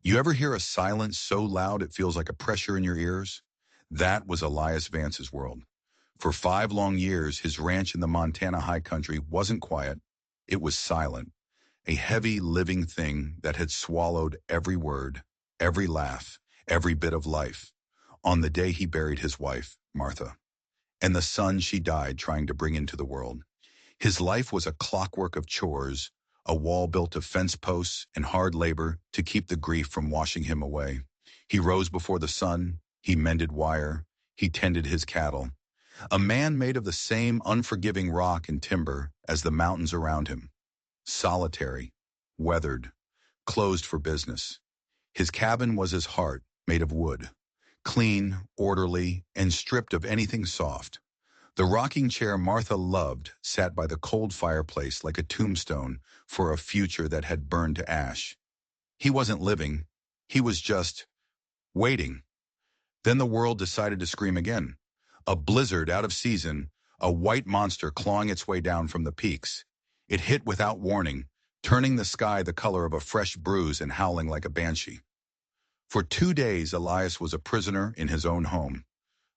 You ever hear a silence so loud it feels like a pressure in your ears? That was Elias Vance's world. For 5 long years, his ranch in the Montana high country wasn't quiet. It was silent, a heavy, living thing that had swallowed every word, every laugh, every bit of life. On the day he buried his wife, Martha, and the son she died trying to bring into the world. His life was a clockwork of chores, a wall built of fence posts and hard labor to keep the grief from washing him away. He rose before the sun, he mended wire, he tended his cattle. A man made of the same unforgiving rock and timber as the mountains around him. Solitary, weathered, closed for business. His cabin was his heart, made of wood. Clean, orderly, and stripped of anything soft. The rocking chair Martha loved sat by the cold fireplace like a tombstone for a future that had burned to ash. He wasn't living. He was just waiting. Then the world decided to scream again. A blizzard out of season, a white monster clawing its way down from the peaks. It hit without warning, turning the sky the color of a fresh bruise and howling like a banshee. For 2 days, Elias was a prisoner in his own home.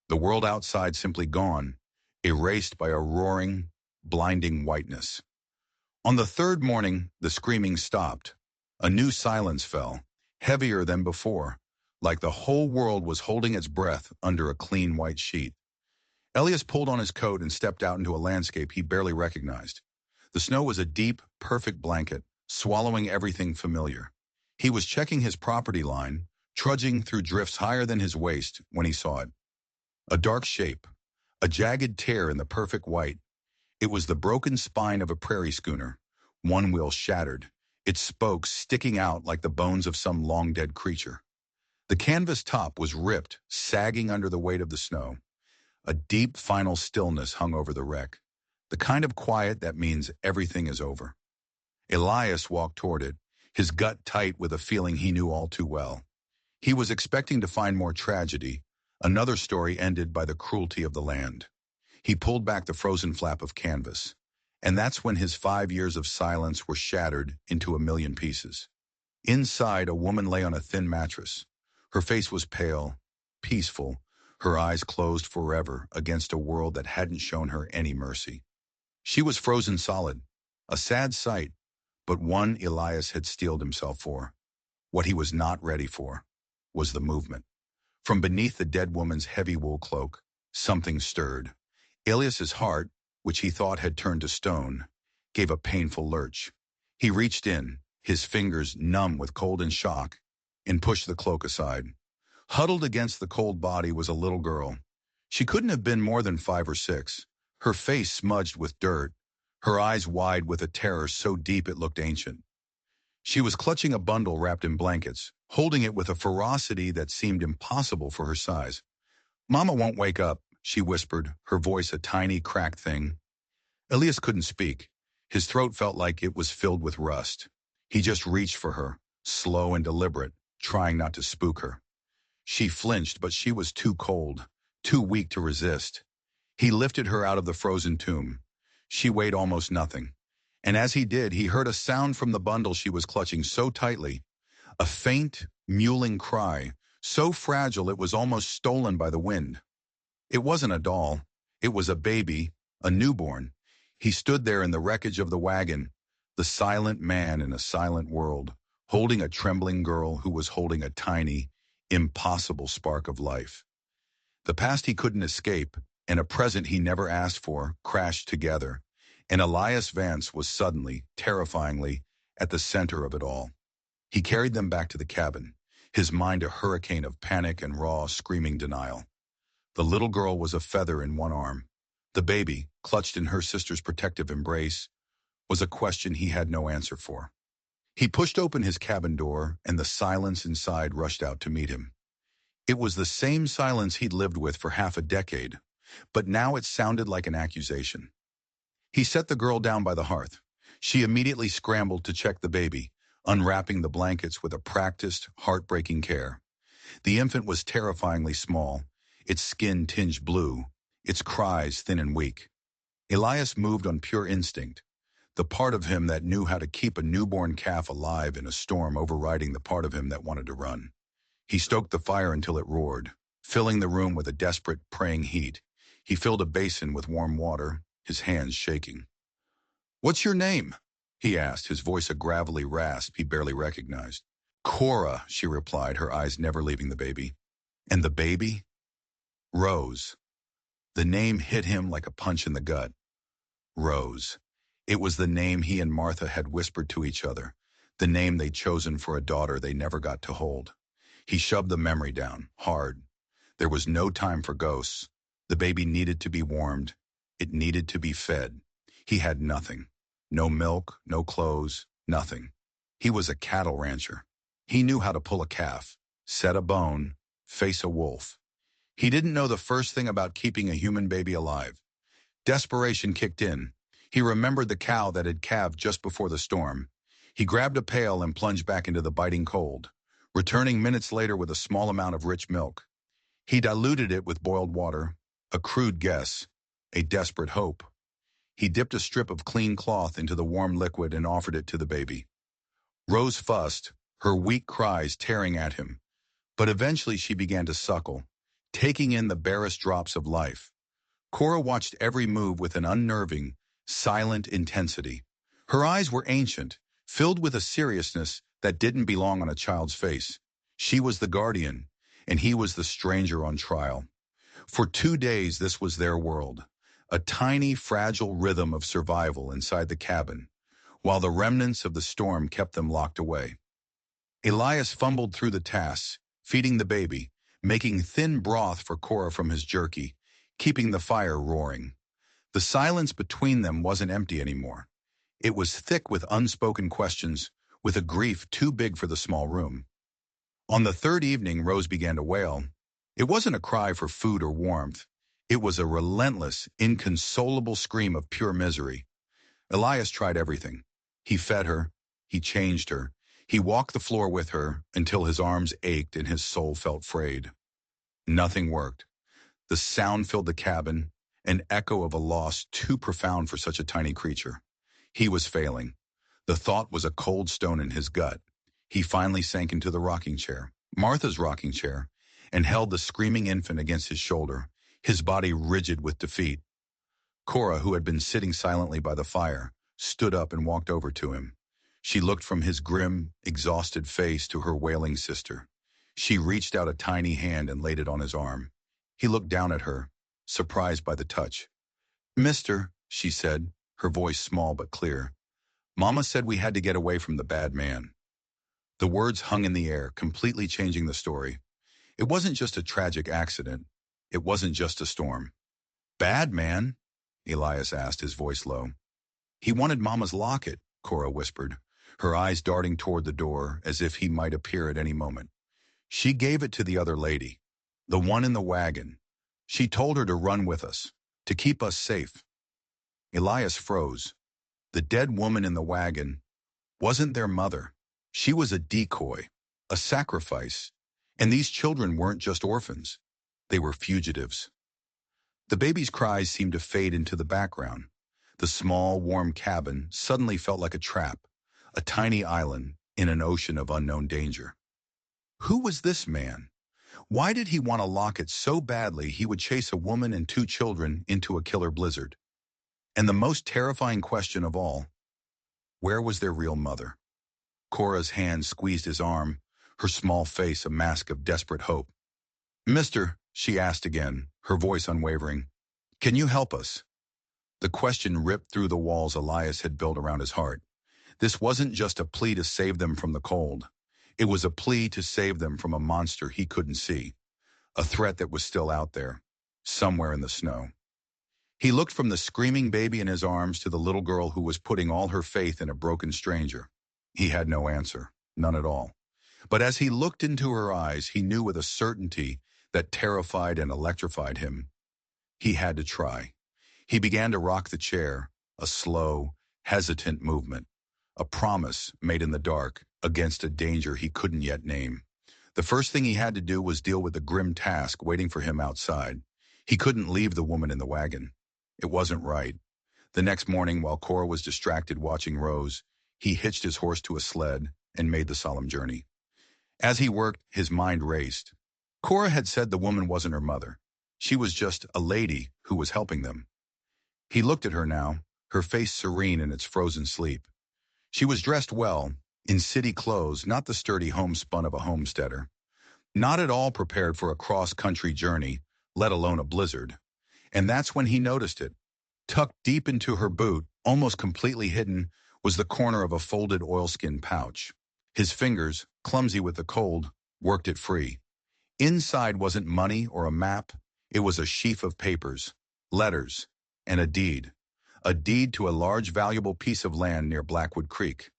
The world outside simply gone, erased by a roaring, blinding whiteness. On the third morning, the screaming stopped. A new silence fell, heavier than before, like the whole world was holding its breath under a clean white sheet. Elias pulled on his coat and stepped out into a landscape he barely recognized. The snow was a deep, perfect blanket, swallowing everything familiar. He was checking his property line, trudging through drifts higher than his waist when he saw it. A dark shape, a jagged tear in the perfect white. It was the broken spine of a prairie schooner, one wheel shattered, its spokes sticking out like the bones of some long-dead creature. The canvas top was ripped, sagging under the weight of the snow. A deep, final stillness hung over the wreck, the kind of quiet that means everything is over. Elias walked toward it, his gut tight with a feeling he knew all too well. He was expecting to find more tragedy, another story ended by the cruelty of the land. He pulled back the frozen flap of canvas, and that's when his 5 years of silence were shattered into a million pieces. Inside, a woman lay on a thin mattress. Her face was pale, peaceful, her eyes closed forever against a world that hadn't shown her any mercy. She was frozen solid, a sad sight, but one Elias had steeled himself for. What he was not ready for was the movement. From beneath the dead woman's heavy wool cloak, something stirred. Elias's heart, which he thought had turned to stone, gave a painful lurch. He reached in, his fingers numb with cold and shock, and pushed the cloak aside. Huddled against the cold body was a little girl. She couldn't have been more than 5 or 6, her face smudged with dirt, her eyes wide with a terror so deep it looked ancient. She was clutching a bundle wrapped in blankets, holding it with a ferocity that seemed impossible for her size. "Mama won't wake up," she whispered, her voice a tiny, cracked thing. Elias couldn't speak. His throat felt like it was filled with rust. He just reached for her, slow and deliberate, trying not to spook her. She flinched, but she was too cold, too weak to resist. He lifted her out of the frozen tomb. She weighed almost nothing. And as he did, he heard a sound from the bundle she was clutching so tightly, a faint, mewling cry, so fragile it was almost stolen by the wind. It wasn't a doll. It was a baby, a newborn. He stood there in the wreckage of the wagon, the silent man in a silent world, holding a trembling girl who was holding a tiny, impossible spark of life. The past he couldn't escape, and a present he never asked for, crashed together, and Elias Vance was suddenly, terrifyingly, at the center of it all. He carried them back to the cabin, his mind a hurricane of panic and raw, screaming denial. The little girl was a feather in one arm. The baby, clutched in her sister's protective embrace, was a question he had no answer for. He pushed open his cabin door, and the silence inside rushed out to meet him. It was the same silence he'd lived with for half a decade, but now it sounded like an accusation. He set the girl down by the hearth. She immediately scrambled to check the baby, unwrapping the blankets with a practiced, heartbreaking care. The infant was terrifyingly small, its skin tinged blue, its cries thin and weak. Elias moved on pure instinct. The part of him that knew how to keep a newborn calf alive in a storm overriding the part of him that wanted to run. He stoked the fire until it roared, filling the room with a desperate, praying heat. He filled a basin with warm water, his hands shaking. "What's your name?" he asked, his voice a gravelly rasp he barely recognized. "Cora," she replied, her eyes never leaving the baby. "And the baby?" "Rose." The name hit him like a punch in the gut. Rose. It was the name he and Martha had whispered to each other, the name they'd chosen for a daughter they never got to hold. He shoved the memory down, hard. There was no time for ghosts. The baby needed to be warmed. It needed to be fed. He had nothing. No milk, no clothes, nothing. He was a cattle rancher. He knew how to pull a calf, set a bone, face a wolf. He didn't know the first thing about keeping a human baby alive. Desperation kicked in. He remembered the cow that had calved just before the storm. He grabbed a pail and plunged back into the biting cold, returning minutes later with a small amount of rich milk. He diluted it with boiled water, a crude guess, a desperate hope. He dipped a strip of clean cloth into the warm liquid and offered it to the baby. Rose fussed, her weak cries tearing at him, but eventually she began to suckle, taking in the barest drops of life. Cora watched every move with an unnerving, silent intensity. Her eyes were ancient, filled with a seriousness that didn't belong on a child's face. She was the guardian, and he was the stranger on trial. For 2 days this was their world, a tiny, fragile rhythm of survival inside the cabin, while the remnants of the storm kept them locked away. Elias fumbled through the tasks, feeding the baby, making thin broth for Cora from his jerky, keeping the fire roaring. The silence between them wasn't empty anymore. It was thick with unspoken questions, with a grief too big for the small room. On the third evening, Rose began to wail. It wasn't a cry for food or warmth. It was a relentless, inconsolable scream of pure misery. Elias tried everything. He fed her. He changed her. He walked the floor with her until his arms ached and his soul felt frayed. Nothing worked. The sound filled the cabin, an echo of a loss too profound for such a tiny creature. He was failing. The thought was a cold stone in his gut. He finally sank into the rocking chair, Martha's rocking chair, and held the screaming infant against his shoulder, his body rigid with defeat. Cora, who had been sitting silently by the fire, stood up and walked over to him. She looked from his grim, exhausted face to her wailing sister. She reached out a tiny hand and laid it on his arm. He looked down at her, surprised by the touch. "Mister," she said, her voice small but clear, "Mama said we had to get away from the bad man." The words hung in the air, completely changing the story. It wasn't just a tragic accident. It wasn't just a storm. "Bad man?" Elias asked, his voice low. "He wanted Mama's locket," Cora whispered, her eyes darting toward the door as if he might appear at any moment. "She gave it to the other lady, the one in the wagon. She told her to run with us, to keep us safe." Elias froze. The dead woman in the wagon wasn't their mother. She was a decoy, a sacrifice, and these children weren't just orphans. They were fugitives. The baby's cries seemed to fade into the background. The small, warm cabin suddenly felt like a trap, a tiny island in an ocean of unknown danger. Who was this man? Why did he want to lock it so badly he would chase a woman and 2 children into a killer blizzard? And the most terrifying question of all, where was their real mother? Cora's hand squeezed his arm, her small face a mask of desperate hope. "Mister," she asked again, her voice unwavering, "can you help us?" The question ripped through the walls Elias had built around his heart. This wasn't just a plea to save them from the cold. It was a plea to save them from a monster he couldn't see, a threat that was still out there, somewhere in the snow. He looked from the screaming baby in his arms to the little girl who was putting all her faith in a broken stranger. He had no answer, none at all. But as he looked into her eyes, he knew with a certainty that terrified and electrified him. He had to try. He began to rock the chair, a slow, hesitant movement, a promise made in the dark against a danger he couldn't yet name. The first thing he had to do was deal with the grim task waiting for him outside. He couldn't leave the woman in the wagon. It wasn't right. The next morning, while Cora was distracted watching Rose, he hitched his horse to a sled and made the solemn journey. As he worked, his mind raced. Cora had said the woman wasn't her mother. She was just a lady who was helping them. He looked at her now, her face serene in its frozen sleep. She was dressed well, in city clothes, not the sturdy homespun of a homesteader. Not at all prepared for a cross-country journey, let alone a blizzard. And that's when he noticed it. Tucked deep into her boot, almost completely hidden, was the corner of a folded oilskin pouch. His fingers, clumsy with the cold, worked it free. Inside wasn't money or a map. It was a sheaf of papers, letters, and a deed. A deed to a large valuable piece of land near Blackwood Creek.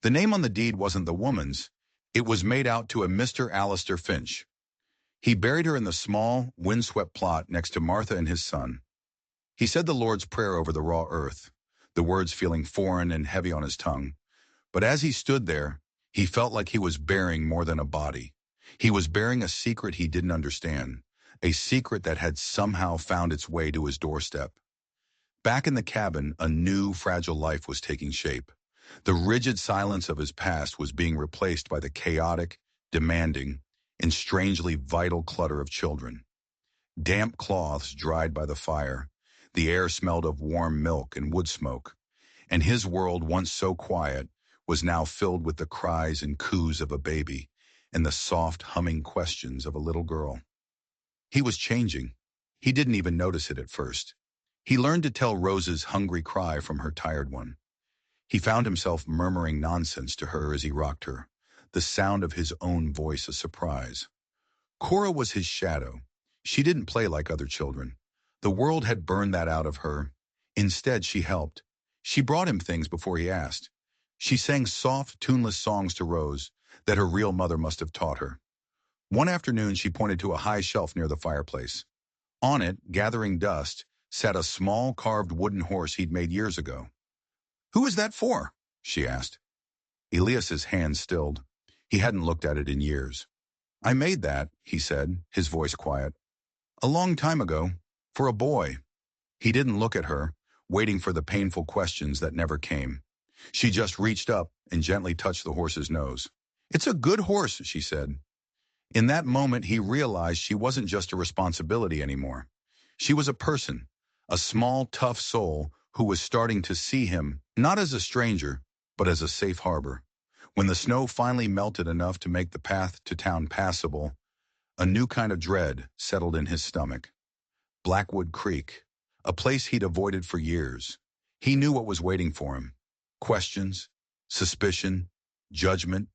The name on the deed wasn't the woman's. It was made out to a Mr. Alistair Finch. He buried her in the small, windswept plot next to Martha and his son. He said the Lord's Prayer over the raw earth, the words feeling foreign and heavy on his tongue. But as he stood there, he felt like he was bearing more than a body. He was bearing a secret he didn't understand, a secret that had somehow found its way to his doorstep. Back in the cabin, a new, fragile life was taking shape. The rigid silence of his past was being replaced by the chaotic, demanding, and strangely vital clutter of children. Damp cloths dried by the fire, the air smelled of warm milk and wood smoke, and his world, once so quiet, was now filled with the cries and coos of a baby and the soft, humming questions of a little girl. He was changing. He didn't even notice it at first. He learned to tell Rose's hungry cry from her tired one. He found himself murmuring nonsense to her as he rocked her, the sound of his own voice a surprise. Cora was his shadow. She didn't play like other children. The world had burned that out of her. Instead, she helped. She brought him things before he asked. She sang soft, tuneless songs to Rose that her real mother must have taught her. One afternoon, she pointed to a high shelf near the fireplace. On it, gathering dust, sat a small carved wooden horse he'd made years ago. "Who is that for?" she asked. Elias's hand stilled. He hadn't looked at it in years. "I made that," he said, his voice quiet. "A long time ago, for a boy." He didn't look at her, waiting for the painful questions that never came. She just reached up and gently touched the horse's nose. "It's a good horse," she said. In that moment, he realized she wasn't just a responsibility anymore. She was a person, a small, tough soul who was starting to see him, not as a stranger, but as a safe harbor. When the snow finally melted enough to make the path to town passable, a new kind of dread settled in his stomach. Blackwood Creek, a place he'd avoided for years. He knew what was waiting for him. Questions, suspicion, judgment.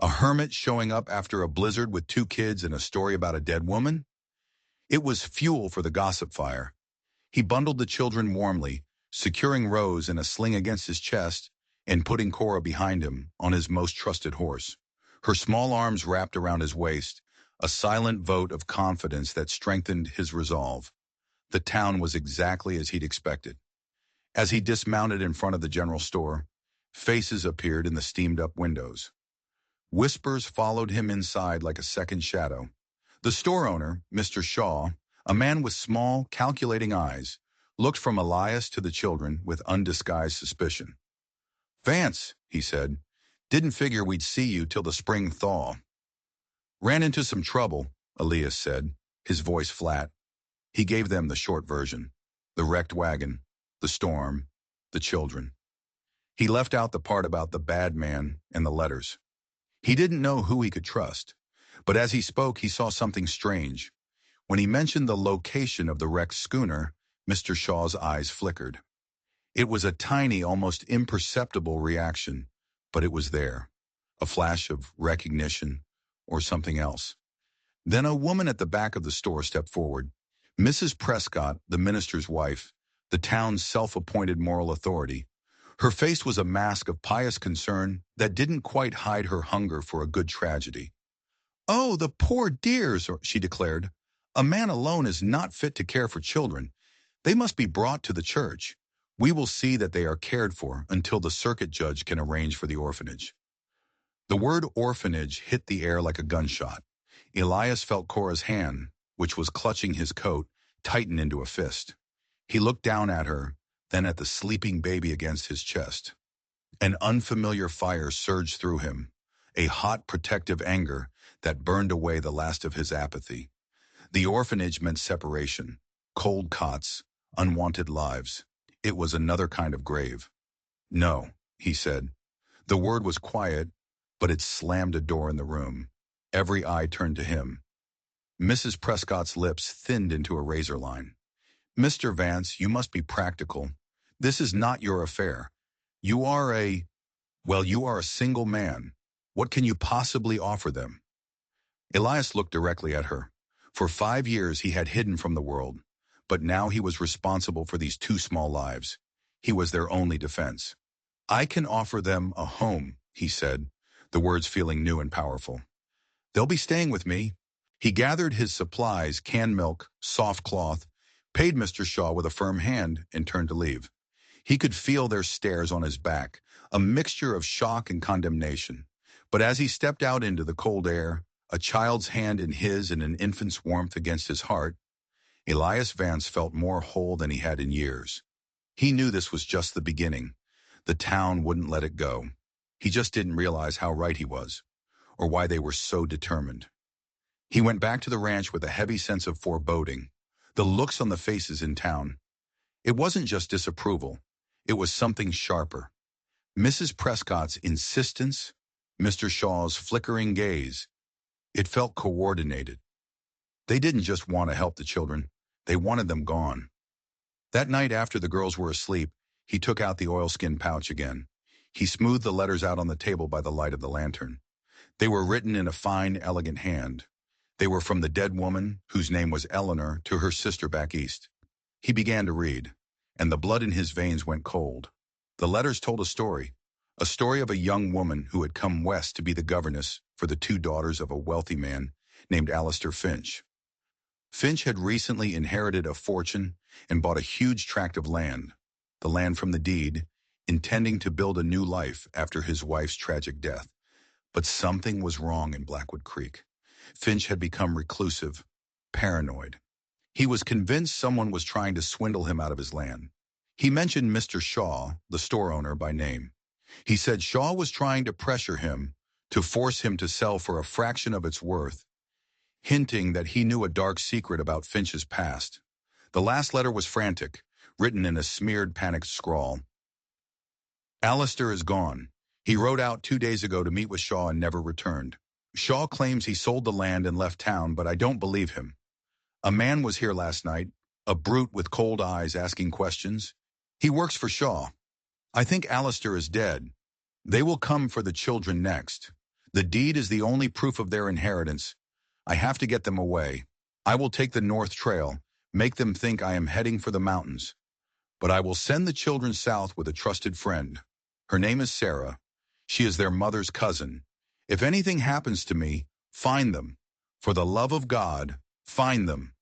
A hermit showing up after a blizzard with 2 kids and a story about a dead woman? It was fuel for the gossip fire. He bundled the children warmly, securing Rose in a sling against his chest and putting Cora behind him on his most trusted horse. Her small arms wrapped around his waist, a silent vote of confidence that strengthened his resolve. The town was exactly as he'd expected. As he dismounted in front of the general store, faces appeared in the steamed-up windows. Whispers followed him inside like a second shadow. The store owner, Mr. Shaw, a man with small, calculating eyes, looked from Elias to the children with undisguised suspicion. "Vance," he said, "didn't figure we'd see you till the spring thaw." "Ran into some trouble," Elias said, his voice flat. He gave them the short version. The wrecked wagon, the storm, the children. He left out the part about the bad man and the letters. He didn't know who he could trust, but as he spoke, he saw something strange. When he mentioned the location of the wrecked schooner, Mr. Shaw's eyes flickered. It was a tiny, almost imperceptible reaction, but it was there. A flash of recognition or something else. Then a woman at the back of the store stepped forward. Mrs. Prescott, the minister's wife, the town's self-appointed moral authority. Her face was a mask of pious concern that didn't quite hide her hunger for a good tragedy. "Oh, the poor dears," she declared. "A man alone is not fit to care for children. They must be brought to the church. We will see that they are cared for until the circuit judge can arrange for the orphanage." The word orphanage hit the air like a gunshot. Elias felt Cora's hand, which was clutching his coat, tighten into a fist. He looked down at her, then at the sleeping baby against his chest. An unfamiliar fire surged through him, a hot protective anger that burned away the last of his apathy. The orphanage meant separation, cold cots, unwanted lives. It was another kind of grave. No, he said. The word was quiet, but it slammed a door in the room. Every eye turned to him. Mrs. Prescott's lips thinned into a razor line. Mr. Vance, you must be practical. This is not your affair. You are you are a single man. What can you possibly offer them? Elias looked directly at her. For 5 years he had hidden from the world, but now he was responsible for these two small lives. He was their only defense. I can offer them a home, he said, the words feeling new and powerful. They'll be staying with me. He gathered his supplies, canned milk, soft cloth, paid Mr. Shaw with a firm hand, and turned to leave. He could feel their stares on his back, a mixture of shock and condemnation. But as he stepped out into the cold air, a child's hand in his and an infant's warmth against his heart, Elias Vance felt more whole than he had in years. He knew this was just the beginning. The town wouldn't let it go. He just didn't realize how right he was, or why they were so determined. He went back to the ranch with a heavy sense of foreboding. The looks on the faces in town. It wasn't just disapproval. It was something sharper. Mrs. Prescott's insistence, Mr. Shaw's flickering gaze. It felt coordinated. They didn't just want to help the children. They wanted them gone. That night after the girls were asleep, he took out the oilskin pouch again. He smoothed the letters out on the table by the light of the lantern. They were written in a fine, elegant hand. They were from the dead woman, whose name was Eleanor, to her sister back east. He began to read, and the blood in his veins went cold. The letters told a story of a young woman who had come west to be the governess for the two daughters of a wealthy man named Alistair Finch. Finch had recently inherited a fortune and bought a huge tract of land, the land from the deed, intending to build a new life after his wife's tragic death. But something was wrong in Blackwood Creek. Finch had become reclusive, paranoid. He was convinced someone was trying to swindle him out of his land. He mentioned Mr. Shaw, the store owner, by name. He said Shaw was trying to pressure him, to force him to sell for a fraction of its worth, hinting that he knew a dark secret about Finch's past. The last letter was frantic, written in a smeared, panicked scrawl. Alistair is gone. He rode out 2 days ago to meet with Shaw and never returned. Shaw claims he sold the land and left town, but I don't believe him. A man was here last night, a brute with cold eyes asking questions. He works for Shaw. I think Alistair is dead. They will come for the children next. The deed is the only proof of their inheritance. I have to get them away. I will take the North Trail, make them think I am heading for the mountains. But I will send the children south with a trusted friend. Her name is Sarah. She is their mother's cousin. If anything happens to me, find them. For the love of God, find them.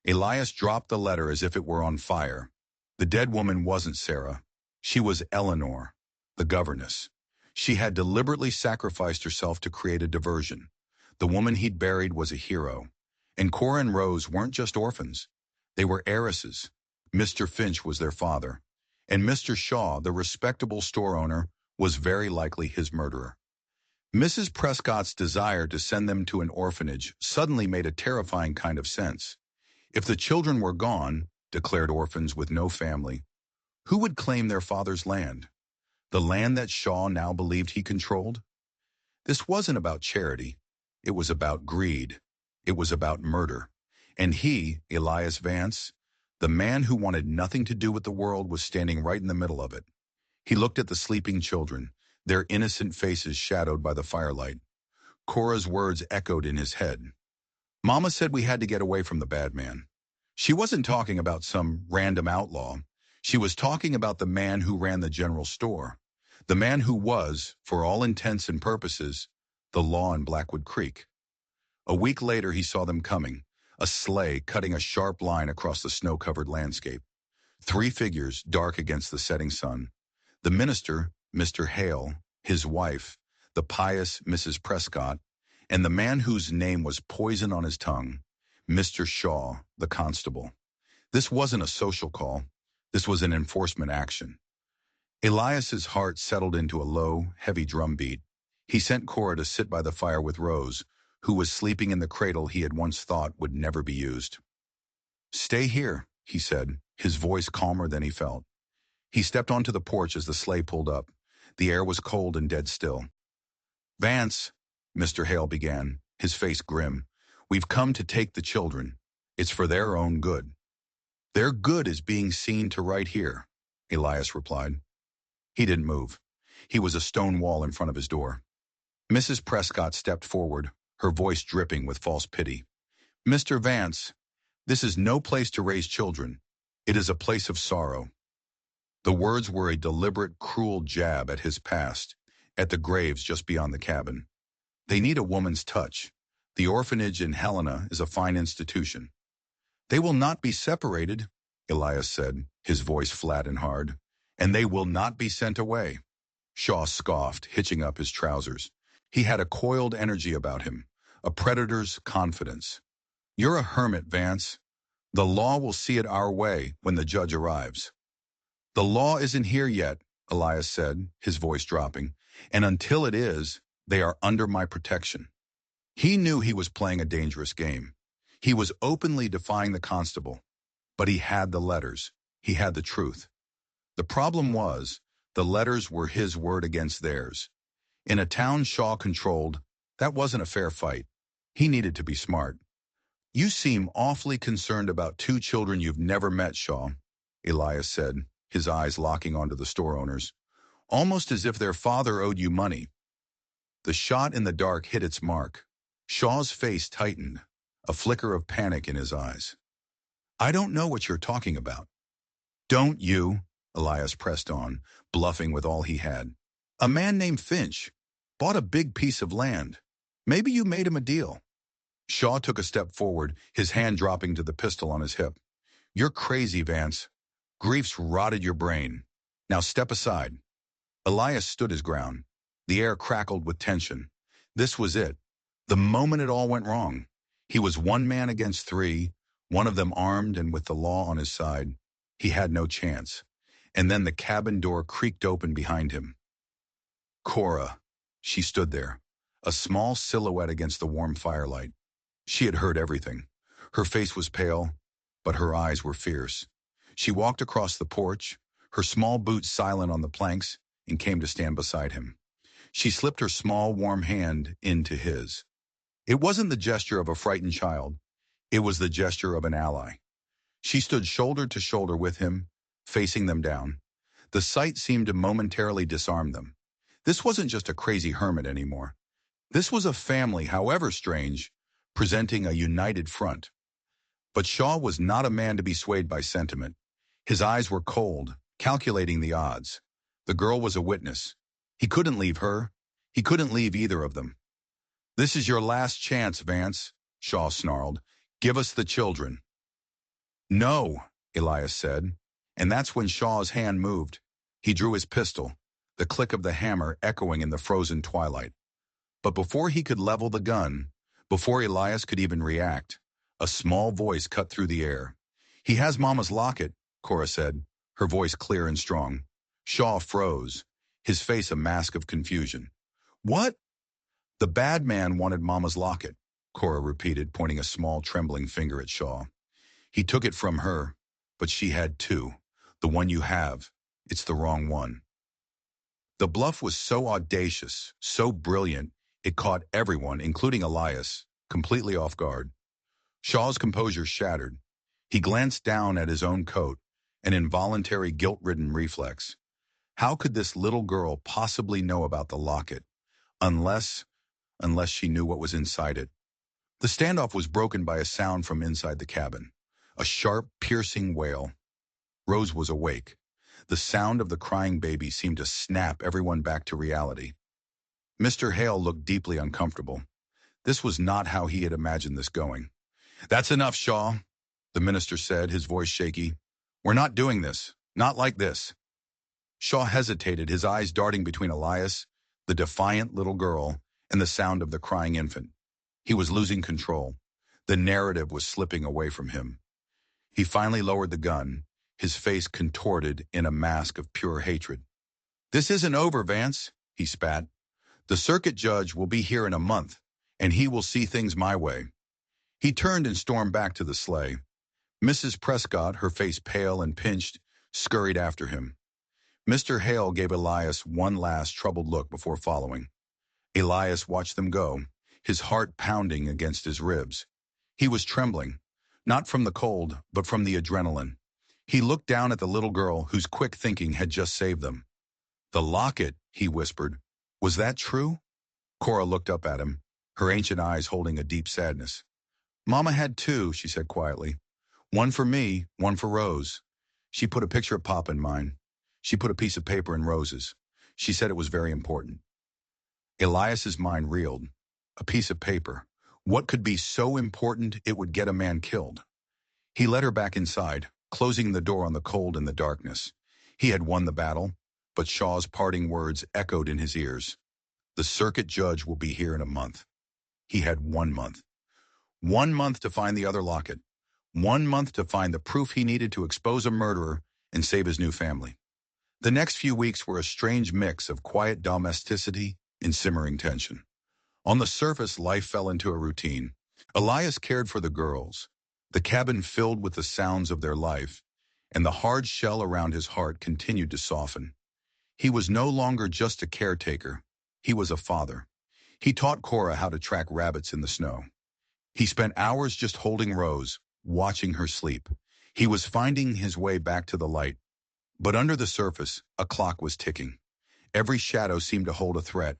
Elias dropped the letter as if it were on fire. The dead woman wasn't Sarah. She was Eleanor, the governess. She had deliberately sacrificed herself to create a diversion. The woman he'd buried was a hero. And Cora and Rose weren't just orphans. They were heiresses. Mr. Finch was their father. And Mr. Shaw, the respectable store owner, was very likely his murderer. Mrs. Prescott's desire to send them to an orphanage suddenly made a terrifying kind of sense. If the children were gone, declared orphans with no family, who would claim their father's land? The land that Shaw now believed he controlled? This wasn't about charity. It was about greed. It was about murder. And he, Elias Vance, the man who wanted nothing to do with the world, was standing right in the middle of it. He looked at the sleeping children, their innocent faces shadowed by the firelight. Cora's words echoed in his head. Mama said we had to get away from the bad man. She wasn't talking about some random outlaw. She was talking about the man who ran the general store. The man who was, for all intents and purposes, the law in Blackwood Creek. A week later he saw them coming, a sleigh cutting a sharp line across the snow-covered landscape. 3 figures, dark against the setting sun. The minister, Mr. Hale, his wife, the pious Mrs. Prescott, and the man whose name was poison on his tongue, Mr. Shaw, the constable. This wasn't a social call. This was an enforcement action. Elias's heart settled into a low, heavy drum beat. He sent Cora to sit by the fire with Rose, who was sleeping in the cradle he had once thought would never be used. "Stay here," he said, his voice calmer than he felt. He stepped onto the porch as the sleigh pulled up. The air was cold and dead still. "Vance," Mr. Hale began, his face grim, "we've come to take the children. It's for their own good." "Their good is being seen to right here," Elias replied. He didn't move. He was a stone wall in front of his door. Mrs. Prescott stepped forward, her voice dripping with false pity. "Mr. Vance, this is no place to raise children. It is a place of sorrow." The words were a deliberate, cruel jab at his past, at the graves just beyond the cabin. "They need a woman's touch. The orphanage in Helena is a fine institution." "They will not be separated," Elias said, his voice flat and hard. "And they will not be sent away." Shaw scoffed, hitching up his trousers. He had a coiled energy about him, a predator's confidence. "You're a hermit, Vance. The law will see it our way when the judge arrives." "The law isn't here yet," Elias said, his voice dropping. "And until it is, they are under my protection." He knew he was playing a dangerous game. He was openly defying the constable. But he had the letters. He had the truth. The problem was, the letters were his word against theirs. In a town Shaw controlled, that wasn't a fair fight. He needed to be smart. "You seem awfully concerned about two children you've never met, Shaw," Elias said, his eyes locking onto the store owners. "Almost as if their father owed you money." The shot in the dark hit its mark. Shaw's face tightened, a flicker of panic in his eyes. "I don't know what you're talking about." "Don't you?" Elias pressed on, bluffing with all he had. "A man named Finch bought a big piece of land. Maybe you made him a deal." Shaw took a step forward, his hand dropping to the pistol on his hip. "You're crazy, Vance. Grief's rotted your brain. Now step aside." Elias stood his ground. The air crackled with tension. This was it. The moment it all went wrong. He was one man against three, one of them armed and with the law on his side. He had no chance. And then the cabin door creaked open behind him. Cora. She stood there, a small silhouette against the warm firelight. She had heard everything. Her face was pale, but her eyes were fierce. She walked across the porch, her small boots silent on the planks, and came to stand beside him. She slipped her small, warm hand into his. It wasn't the gesture of a frightened child. It was the gesture of an ally. She stood shoulder to shoulder with him, facing them down. The sight seemed to momentarily disarm them. This wasn't just a crazy hermit anymore. This was a family, however strange, presenting a united front. But Shaw was not a man to be swayed by sentiment. His eyes were cold, calculating the odds. The girl was a witness. He couldn't leave her. He couldn't leave either of them. "This is your last chance, Vance," Shaw snarled. "Give us the children." "No," Elias said. And that's when Shaw's hand moved. He drew his pistol, the click of the hammer echoing in the frozen twilight. But before he could level the gun, before Elias could even react, a small voice cut through the air. "He has Mama's locket," Cora said, her voice clear and strong. Shaw froze, his face a mask of confusion. "What?" "The bad man wanted Mama's locket," Cora repeated, pointing a small, trembling finger at Shaw. "He took it from her, but she had two. The one you have, it's the wrong one." The bluff was so audacious, so brilliant, it caught everyone, including Elias, completely off guard. Shaw's composure shattered. He glanced down at his own coat, an involuntary guilt-ridden reflex. How could this little girl possibly know about the locket, unless she knew what was inside it? The standoff was broken by a sound from inside the cabin, a sharp, piercing wail. Rose was awake. The sound of the crying baby seemed to snap everyone back to reality. Mr. Hale looked deeply uncomfortable. This was not how he had imagined this going. "That's enough, Shaw," the minister said, his voice shaky. "We're not doing this. Not like this." Shaw hesitated, his eyes darting between Elias, the defiant little girl, and the sound of the crying infant. He was losing control. The narrative was slipping away from him. He finally lowered the gun, his face contorted in a mask of pure hatred. "This isn't over, Vance," he spat. "The circuit judge will be here in a month, and he will see things my way." He turned and stormed back to the sleigh. Mrs. Prescott, her face pale and pinched, scurried after him. Mr. Hale gave Elias one last troubled look before following. Elias watched them go, his heart pounding against his ribs. He was trembling, not from the cold, but from the adrenaline. He looked down at the little girl whose quick thinking had just saved them. "The locket," he whispered. "Was that true?" Cora looked up at him, her ancient eyes holding a deep sadness. "Mama had two," she said quietly. "One for me, one for Rose. She put a picture of Papa in mine. She put a piece of paper in Rose's. She said it was very important." Elias's mind reeled. A piece of paper. What could be so important it would get a man killed? He led her back inside, closing the door on the cold and the darkness. He had won the battle, but Shaw's parting words echoed in his ears. "The circuit judge will be here in a month." He had 1 month. 1 month to find the other locket. 1 month to find the proof he needed to expose a murderer and save his new family. The next few weeks were a strange mix of quiet domesticity and simmering tension. On the surface, life fell into a routine. Elias cared for the girls, the cabin filled with the sounds of their life, and the hard shell around his heart continued to soften. He was no longer just a caretaker. He was a father. He taught Cora how to track rabbits in the snow. He spent hours just holding Rose, watching her sleep. He was finding his way back to the light. But under the surface, a clock was ticking. Every shadow seemed to hold a threat.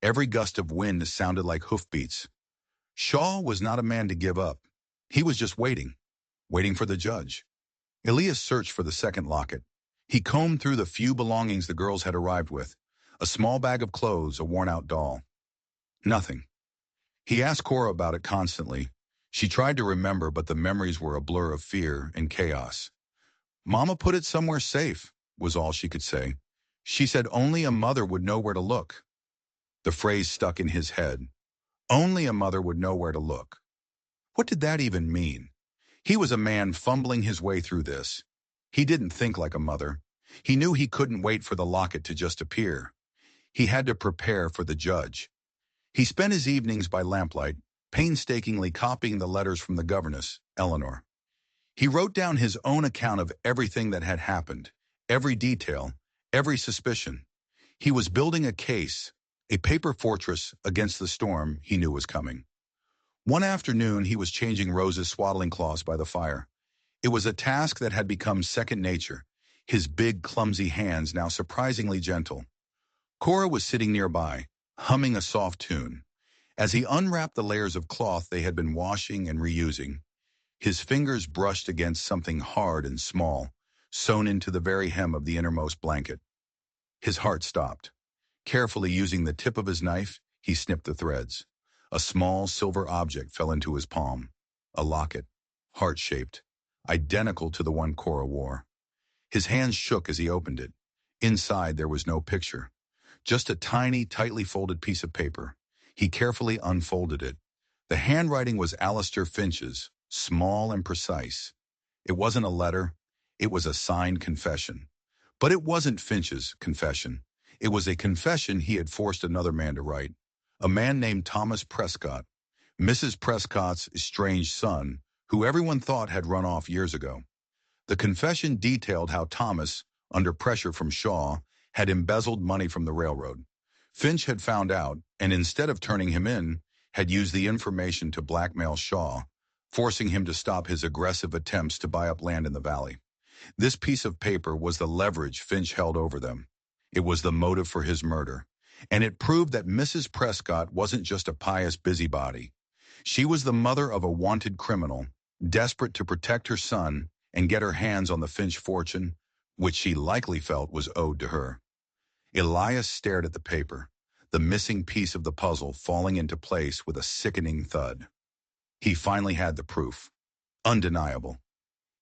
Every gust of wind sounded like hoofbeats. Shaw was not a man to give up. He was just waiting for the judge. Elias searched for the second locket. He combed through the few belongings the girls had arrived with. A small bag of clothes, a worn-out doll. Nothing. He asked Cora about it constantly. She tried to remember, but the memories were a blur of fear and chaos. "Mama put it somewhere safe," was all she could say. She said only a mother would know where to look. The phrase stuck in his head. Only a mother would know where to look. What did that even mean? He was a man fumbling his way through this. He didn't think like a mother. He knew he couldn't wait for the locket to just appear. He had to prepare for the judge. He spent his evenings by lamplight, painstakingly copying the letters from the governess, Eleanor. He wrote down his own account of everything that had happened, every detail, every suspicion. He was building a case, a paper fortress against the storm he knew was coming. One afternoon, he was changing Rose's swaddling cloths by the fire. It was a task that had become second nature, his big, clumsy hands now surprisingly gentle. Cora was sitting nearby, humming a soft tune. As he unwrapped the layers of cloth they had been washing and reusing, his fingers brushed against something hard and small, sewn into the very hem of the innermost blanket. His heart stopped. Carefully using the tip of his knife, he snipped the threads. A small silver object fell into his palm. A locket, heart-shaped, identical to the one Cora wore. His hands shook as he opened it. Inside there was no picture, just a tiny, tightly folded piece of paper. He carefully unfolded it. The handwriting was Alistair Finch's, small and precise. It wasn't a letter. It was a signed confession. But it wasn't Finch's confession. It was a confession he had forced another man to write. A man named Thomas Prescott, Mrs. Prescott's estranged son, who everyone thought had run off years ago. The confession detailed how Thomas, under pressure from Shaw, had embezzled money from the railroad. Finch had found out, and instead of turning him in, had used the information to blackmail Shaw, forcing him to stop his aggressive attempts to buy up land in the valley. This piece of paper was the leverage Finch held over them. It was the motive for his murder. And it proved that Mrs. Prescott wasn't just a pious busybody. She was the mother of a wanted criminal, desperate to protect her son and get her hands on the Finch fortune, which she likely felt was owed to her. Elias stared at the paper, the missing piece of the puzzle falling into place with a sickening thud. He finally had the proof. Undeniable.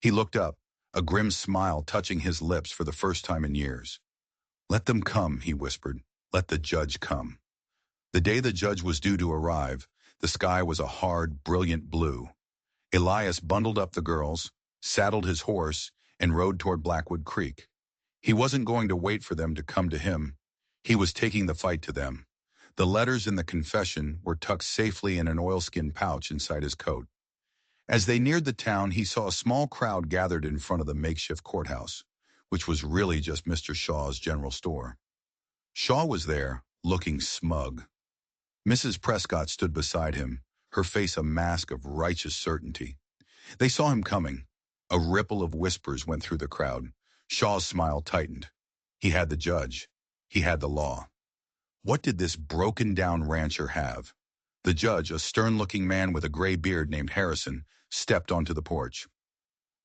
He looked up, a grim smile touching his lips for the first time in years. "Let them come," he whispered. "Let the judge come." The day the judge was due to arrive, the sky was a hard, brilliant blue. Elias bundled up the girls, saddled his horse, and rode toward Blackwood Creek. He wasn't going to wait for them to come to him. He was taking the fight to them. The letters in the confession were tucked safely in an oilskin pouch inside his coat. As they neared the town, he saw a small crowd gathered in front of the makeshift courthouse, which was really just Mr. Shaw's general store. Shaw was there, looking smug. Mrs. Prescott stood beside him, her face a mask of righteous certainty. They saw him coming. A ripple of whispers went through the crowd. Shaw's smile tightened. He had the judge. He had the law. What did this broken-down rancher have? The judge, a stern-looking man with a gray beard named Harrison, stepped onto the porch.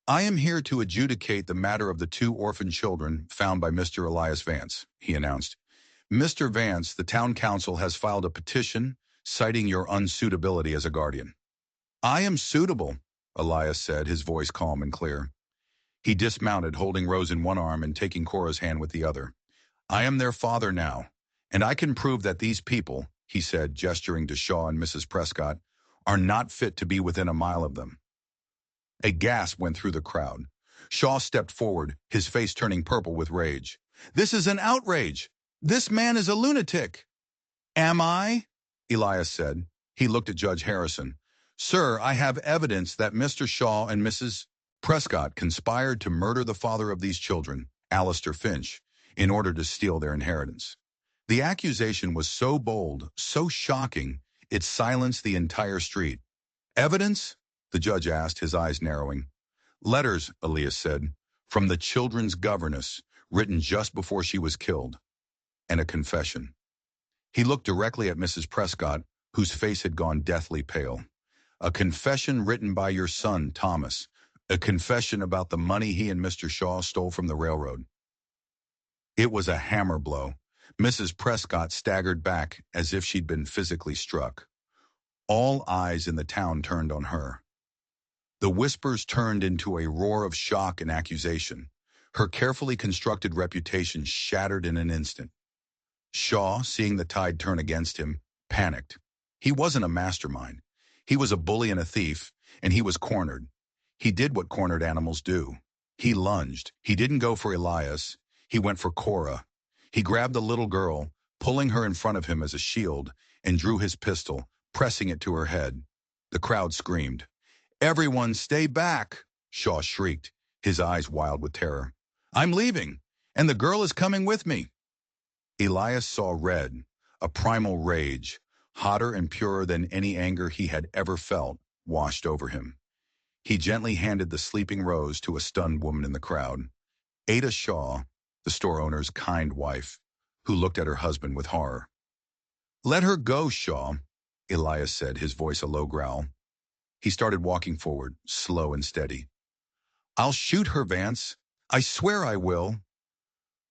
"I am here to adjudicate the matter of the 2 orphan children found by Mr. Elias Vance," he announced. "Mr. Vance, the town council has filed a petition citing your unsuitability as a guardian." "I am suitable," Elias said, his voice calm and clear. He dismounted, holding Rose in one arm and taking Cora's hand with the other. "I am their father now, and I can prove that these people," he said, gesturing to Shaw and Mrs. Prescott, "are not fit to be within a mile of them." A gasp went through the crowd. Shaw stepped forward, his face turning purple with rage. "This is an outrage! This man is a lunatic!" "Am I?" Elias said. He looked at Judge Harrison. "Sir, I have evidence that Mr. Shaw and Mrs. Prescott conspired to murder the father of these children, Alistair Finch, in order to steal their inheritance." The accusation was so bold, so shocking, it silenced the entire street. "Evidence?" the judge asked, his eyes narrowing. "Letters," Elias said, "from the children's governess, written just before she was killed. And a confession." He looked directly at Mrs. Prescott, whose face had gone deathly pale. "A confession written by your son, Thomas. A confession about the money he and Mr. Shaw stole from the railroad." It was a hammer blow. Mrs. Prescott staggered back as if she'd been physically struck. All eyes in the town turned on her. The whispers turned into a roar of shock and accusation. Her carefully constructed reputation shattered in an instant. Shaw, seeing the tide turn against him, panicked. He wasn't a mastermind. He was a bully and a thief, and he was cornered. He did what cornered animals do. He lunged. He didn't go for Elias. He went for Cora. He grabbed the little girl, pulling her in front of him as a shield, and drew his pistol, pressing it to her head. The crowd screamed. "Everyone stay back!" Shaw shrieked, his eyes wild with terror. "I'm leaving, and the girl is coming with me." Elias saw red, a primal rage, hotter and purer than any anger he had ever felt, washed over him. He gently handed the sleeping Rose to a stunned woman in the crowd. Ada Shaw, the store owner's kind wife, who looked at her husband with horror. "Let her go, Shaw," Elias said, his voice a low growl. He started walking forward, slow and steady. "I'll shoot her, Vance. I swear I will."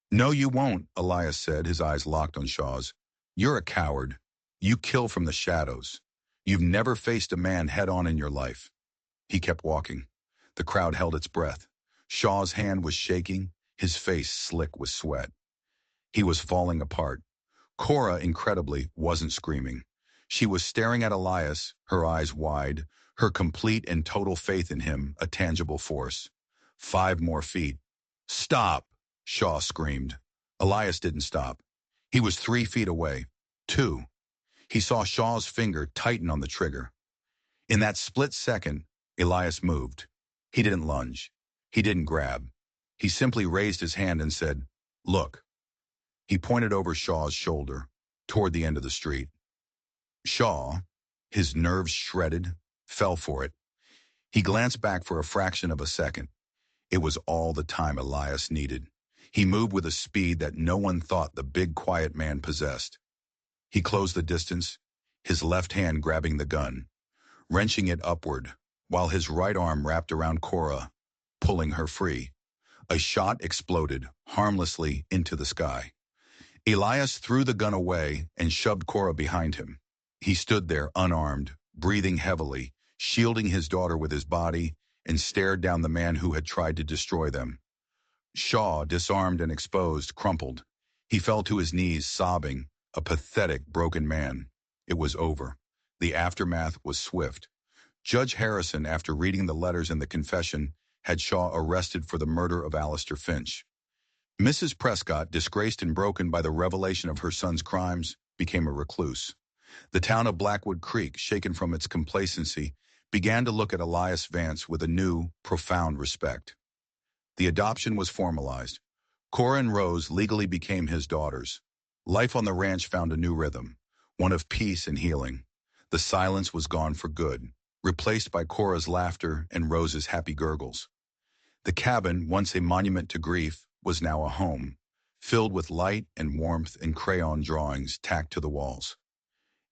"No, you won't," Elias said, his eyes locked on Shaw's. "You're a coward. You kill from the shadows. You've never faced a man head-on in your life." He kept walking. The crowd held its breath. Shaw's hand was shaking, his face slick with sweat. He was falling apart. Cora, incredibly, wasn't screaming. She was staring at Elias, her eyes wide, her complete and total faith in him a tangible force. 5 more feet. "Stop!" Shaw screamed. Elias didn't stop. He was 3 feet away. 2. He saw Shaw's finger tighten on the trigger. In that split second, Elias moved. He didn't lunge. He didn't grab. He simply raised his hand and said, "Look." He pointed over Shaw's shoulder, toward the end of the street. Shaw, his nerves shredded, fell for it. He glanced back for a fraction of a second. It was all the time Elias needed. He moved with a speed that no one thought the big, quiet man possessed. He closed the distance, his left hand grabbing the gun, wrenching it upward, while his right arm wrapped around Cora, pulling her free. A shot exploded, harmlessly, into the sky. Elias threw the gun away and shoved Cora behind him. He stood there, unarmed, breathing heavily, shielding his daughter with his body, and stared down the man who had tried to destroy them. Shaw, disarmed and exposed, crumpled. He fell to his knees, sobbing, a pathetic, broken man. It was over. The aftermath was swift. Judge Harrison, after reading the letters and the confession, had Shaw arrested for the murder of Alistair Finch. Mrs. Prescott, disgraced and broken by the revelation of her son's crimes, became a recluse. The town of Blackwood Creek, shaken from its complacency, began to look at Elias Vance with a new, profound respect. The adoption was formalized. Cora and Rose legally became his daughters. Life on the ranch found a new rhythm, one of peace and healing. The silence was gone for good, replaced by Cora's laughter and Rose's happy gurgles. The cabin, once a monument to grief, was now a home, filled with light and warmth and crayon drawings tacked to the walls.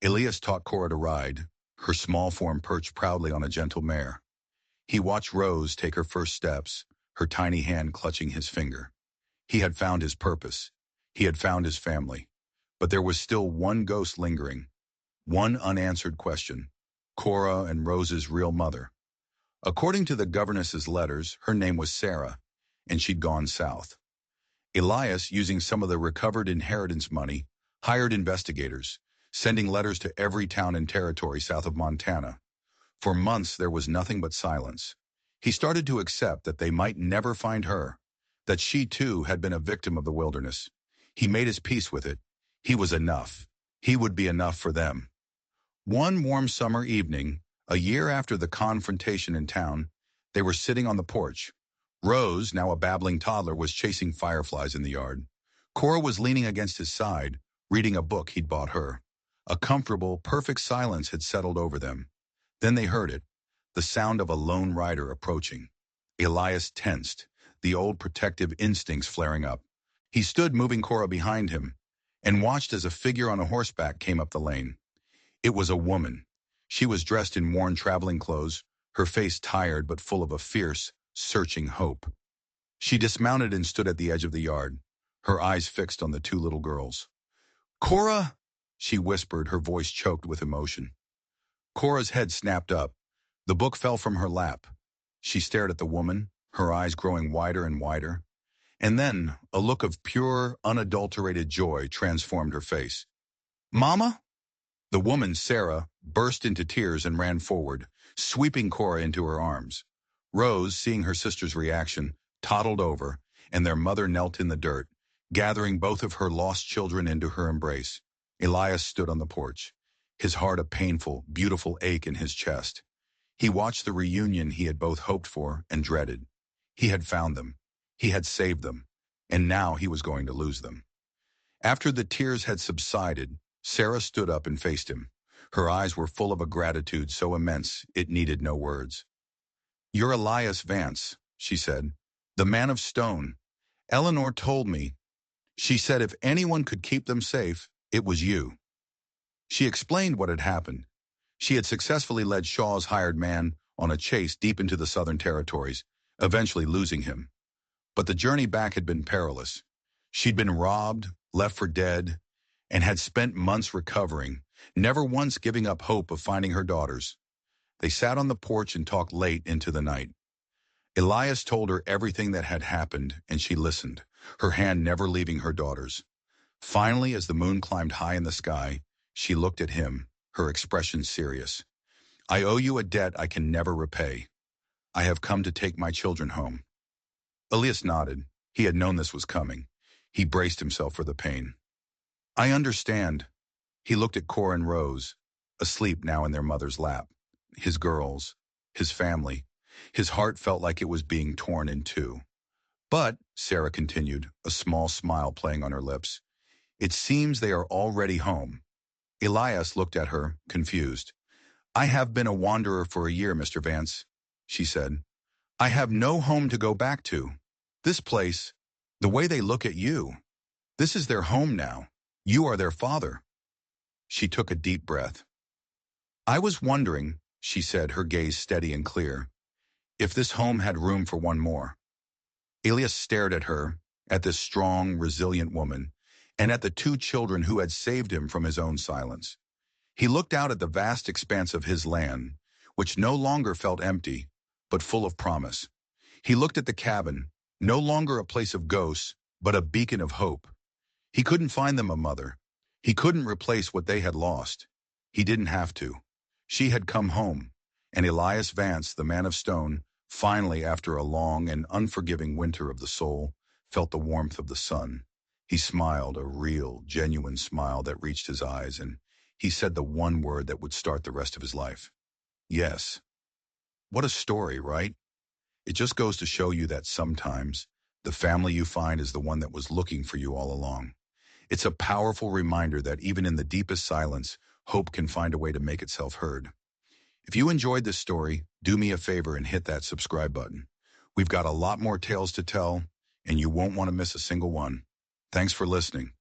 Elias taught Cora to ride, her small form perched proudly on a gentle mare. He watched Rose take her first steps, her tiny hand clutching his finger. He had found his purpose. He had found his family. But there was still one ghost lingering, one unanswered question: Cora and Rose's real mother. According to the governess's letters, her name was Sarah, and she'd gone south. Elias, using some of the recovered inheritance money, hired investigators, sending letters to every town and territory south of Montana. For months there was nothing but silence. He started to accept that they might never find her, that she too had been a victim of the wilderness. He made his peace with it. He was enough. He would be enough for them. One warm summer evening, a year after the confrontation in town, they were sitting on the porch. Rose, now a babbling toddler, was chasing fireflies in the yard. Cora was leaning against his side, reading a book he'd bought her. A comfortable, perfect silence had settled over them. Then they heard it, the sound of a lone rider approaching. Elias tensed, the old protective instincts flaring up. He stood, moving Cora behind him, and watched as a figure on a horseback came up the lane. It was a woman. She was dressed in worn traveling clothes, her face tired but full of a fierce, searching hope. She dismounted and stood at the edge of the yard, her eyes fixed on the two little girls. "Cora!" she whispered, her voice choked with emotion. Cora's head snapped up. The book fell from her lap. She stared at the woman, her eyes growing wider and wider. And then, a look of pure, unadulterated joy transformed her face. "Mama?" The woman, Sarah, burst into tears and ran forward, sweeping Cora into her arms. Rose, seeing her sister's reaction, toddled over, and their mother knelt in the dirt, gathering both of her lost children into her embrace. Elias stood on the porch, his heart a painful, beautiful ache in his chest. He watched the reunion he had both hoped for and dreaded. He had found them. He had saved them. And now he was going to lose them. After the tears had subsided, Sarah stood up and faced him. Her eyes were full of a gratitude so immense it needed no words. "You're Elias Vance," she said. "The man of stone. Eleanor told me. She said if anyone could keep them safe, it was you." She explained what had happened. She had successfully led Shaw's hired man on a chase deep into the Southern Territories, eventually losing him. But the journey back had been perilous. She'd been robbed, left for dead, and had spent months recovering, never once giving up hope of finding her daughters. They sat on the porch and talked late into the night. Elias told her everything that had happened, and she listened, her hand never leaving her daughter's. Finally, as the moon climbed high in the sky, she looked at him, her expression serious. "I owe you a debt I can never repay. I have come to take my children home." Elias nodded. He had known this was coming. He braced himself for the pain. "I understand." He looked at Cora and Rose, asleep now in their mother's lap. His girls, his family. His heart felt like it was being torn in two. "But," Sarah continued, a small smile playing on her lips, "it seems they are already home." Elias looked at her, confused. "I have been a wanderer for a year, Mr. Vance," she said. "I have no home to go back to. This place, the way they look at you, this is their home now. You are their father." She took a deep breath. "I was wondering," she said, her gaze steady and clear, "if this home had room for one more." Elias stared at her, at this strong, resilient woman, and at the two children who had saved him from his own silence. He looked out at the vast expanse of his land, which no longer felt empty, but full of promise. He looked at the cabin, no longer a place of ghosts, but a beacon of hope. He couldn't find them a mother. He couldn't replace what they had lost. He didn't have to. She had come home, and Elias Vance, the man of stone, Finally, after a long and unforgiving winter of the soul, felt the warmth of the sun. He smiled, a real, genuine smile that reached his eyes, and he said the one word that would start the rest of his life. Yes. What a story, right? It just goes to show you that sometimes the family you find is the one that was looking for you all along. It's a powerful reminder that even in the deepest silence, hope can find a way to make itself heard. If you enjoyed this story, do me a favor and hit that subscribe button. We've got a lot more tales to tell, and you won't want to miss a single one. Thanks for listening.